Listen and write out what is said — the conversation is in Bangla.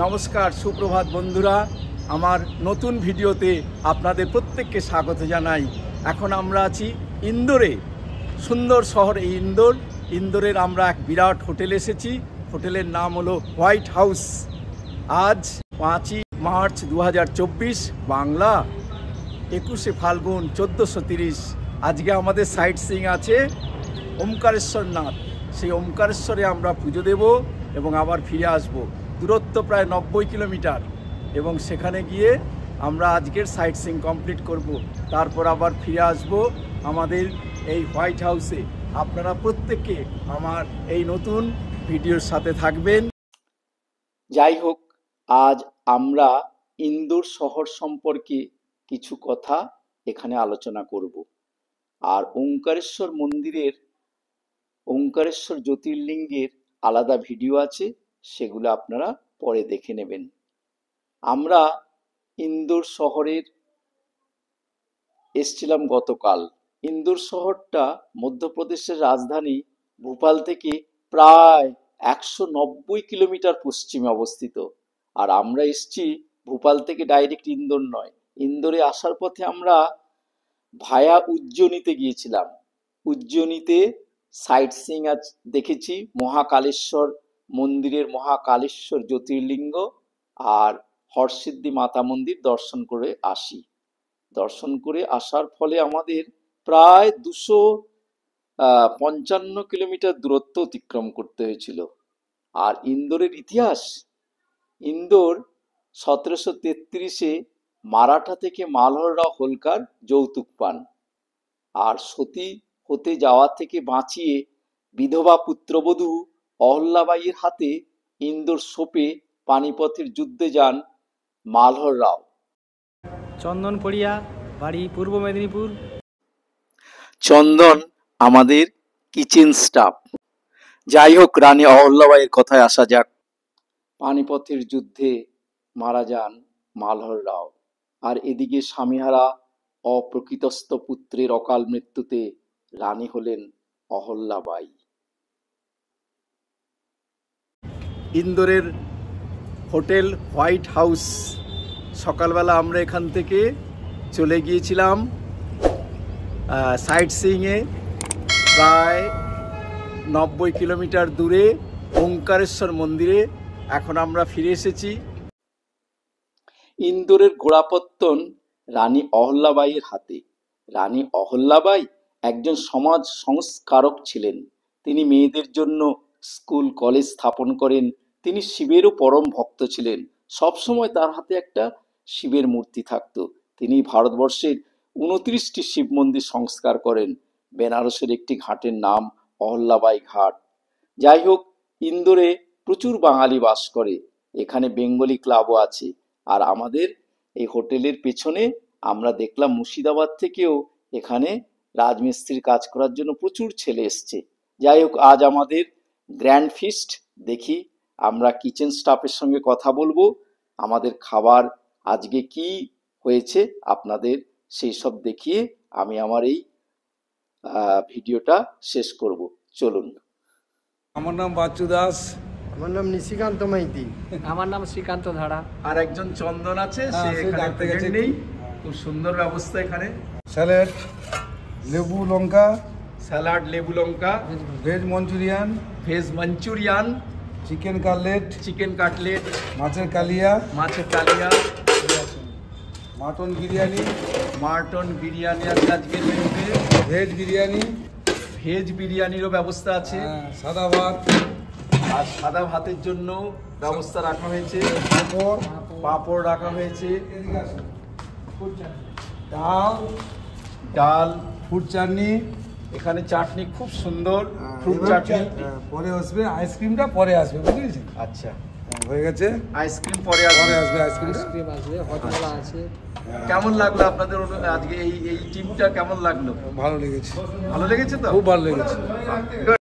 নমস্কার, সুপ্রভাত বন্ধুরা। আমার নতুন ভিডিওতে আপনাদের প্রত্যেককে স্বাগত জানাই। এখন আমরা আছি ইন্দোরে, সুন্দর শহর এই ইন্দোরের আমরা এক বিরাট হোটেলে এসেছি। হোটেলের নাম হলো হোয়াইট হাউস। আজ 5ই মার্চ 2024, বাংলা 21শে ফাল্গুন 1430। আজকে আমাদের সাইট সিইং আছে ওমকারেশ্বর নাথ। সেই ওমকারেশ্বরে আমরা পুজো দেব এবং আবার ফিরে আসব। দূরত্ব প্রায় 90 কিলোমিটার এবং সেখানে গিয়ে আমরা আজকের সাইট সিইং কমপ্লিট করব। তারপর আবার ফিরে আসব আমাদের এই হোয়াইট হাউসে। আপনারা প্রত্যেকে আমার এই নতুন ভিডিওর সাথে থাকবেন। যাই হোক, আজ আমরা ইন্দোর শহর সম্পর্কে কিছু কথা এখানে আলোচনা করব। আর ওমকারেশ্বর মন্দিরের, ওমকারেশ্বর জ্যোতির্লিঙ্গের আলাদা ভিডিও আছে, সেগুলো আপনারা পরে দেখে নেবেন। আমরা ইন্দোর শহরের এসছিলাম গতকাল। ইন্দোর শহরটা মধ্যপ্রদেশের রাজধানী ভোপাল থেকে প্রায় 190 কিলোমিটার পশ্চিমে অবস্থিত। আর আমরা এসছি ভোপাল থেকে ডাইরেক্ট ইন্দোর নয়। ইন্দোরে আসার পথে আমরা ভায়া উজ্জয়িনীতে গিয়েছিলাম। উজ্জয়িনীতে সাইট সিইং দেখেছি, মহাকালেশ্বর মন্দিরের মহাকালেশ্বর জ্যোতির্লিঙ্গ আর হরসিদ্ধি মাতা মন্দির দর্শন করে আসি। দর্শন করে আসার ফলে আমাদের প্রায় 255 কিলোমিটার দূরত্ব অতিক্রম করতে হয়েছিল। আর ইন্দোরের ইতিহাস, ইন্দোর 1733-এ মারাঠা থেকে মালহর রাও হোলকার যৌতুক পান। আর সতী হতে যাওয়া থেকে বাঁচিয়ে বিধবা পুত্রবধূ অহল্যাবাইয়ের হাতে ইন্দোর সোপে পানিপথের যুদ্ধে যান মালহর রাও। চন্দন পড়িয়া, বাড়ি পূর্ব মেদিনীপুর। চন্দন আমাদের কিচেন স্টাফ। যাই হোক, রানী অহল্যাবাইয়ের কথায় আসা যাক। পানিপথের যুদ্ধে মারা যান মালহর রাও। আর এদিকে স্বামীহারা অপ্রকৃতস্থ পুত্রের অকাল মৃত্যুতে রানী হলেন অহল্যাবাই। ইন্দোরের হোটেল হোয়াইট হাউস। সকালবেলা আমরা এখান থেকে চলে গিয়েছিলাম সাইট সিইংয়ে। প্রায় 90 কিলোমিটার দূরে ওমকারেশ্বর মন্দিরে এখন আমরা ফিরে এসেছি। ইন্দোরের গোড়াপত্তন রানী অহল্যাবাইয়ের হাতে। রানী অহল্যাবাই একজন সমাজ সংস্কারক ছিলেন। তিনি মেয়েদের জন্য স্কুল কলেজ স্থাপন করেন। তিনি শিবেরও পরম ভক্ত ছিলেন। সবসময় তার হাতে একটা শিবের মূর্তি থাকত। তিনি ভারতবর্ষের 29টি শিব মন্দির সংস্কার করেন। বেনারসের একটি ঘাটের নাম অহল্যাবাই ঘাট। যাই হোক, ইন্দোরে প্রচুর বাঙালি বাস করে। এখানে বেঙ্গলি ক্লাবও আছে। আর আমাদের এই হোটেলের পেছনে আমরা দেখলাম মুর্শিদাবাদ থেকেও এখানে রাজমিস্ত্রির কাজ করার জন্য প্রচুর ছেলে এসছে। যাই হোক, আজ আমাদের গ্র্যান্ড ফিস্ট। দেখি, আমরা কিচেন স্টাফের সঙ্গে কথা বলবো। আমাদের খাবার আজকে কি হয়েছে আপনাদের সেই সব দেখিয়ে আমি আমার এই ভিডিওটা শেষ করব। চলুন। আমার নাম বাচ্চু দাস। আমার নাম নিশিকান্ত মাইতি। আমার নাম শ্রীকান্ত ধারা। আর একজন চন্দন আছে, সে এখানে প্রেজেন্ট নেই। খুব সুন্দর ব্যবস্থা এখানে। স্যালাড, লেবু লঙ্কা, স্যালাড, লেবু লঙ্কা, veg Manchurian, veg Manchurian, chicken cutlet, chicken cutlet, মাছের কালিয়া, মাছের কালিয়া, মাটন বিরিয়ানি, মাটন বিরিয়ানি আছে আজকের মেনুতে। ভেজ বিরিয়ানি, ভেজ বিরিয়ানিরও ব্যবস্থা আছে। সাদা ভাত, আর সাদা ভাতের জন্য ব্যবস্থা রাখা হয়েছে। পাঁপড় রাখা হয়েছে, ডাল, ডাল, ফুড চাটনি। এখানে চাটনি খুব সুন্দর, ফ্রুট এবার চাটনি। পরে আসবে আইসক্রিমটা, পরে আসবে, বুঝেছেন? আচ্ছা, হয়ে গেছে। আইসক্রিম পরে পরে আসবে। আসবে আইসক্রিমটা। আইসক্রিম আসবে, হজমলা আছে। কেমন লাগলো আপনাদের আজকে এই টিমটা কেমন লাগলো? ভালো লেগেছে, ভালো লেগেছে তো? খুব ভালো লেগেছে।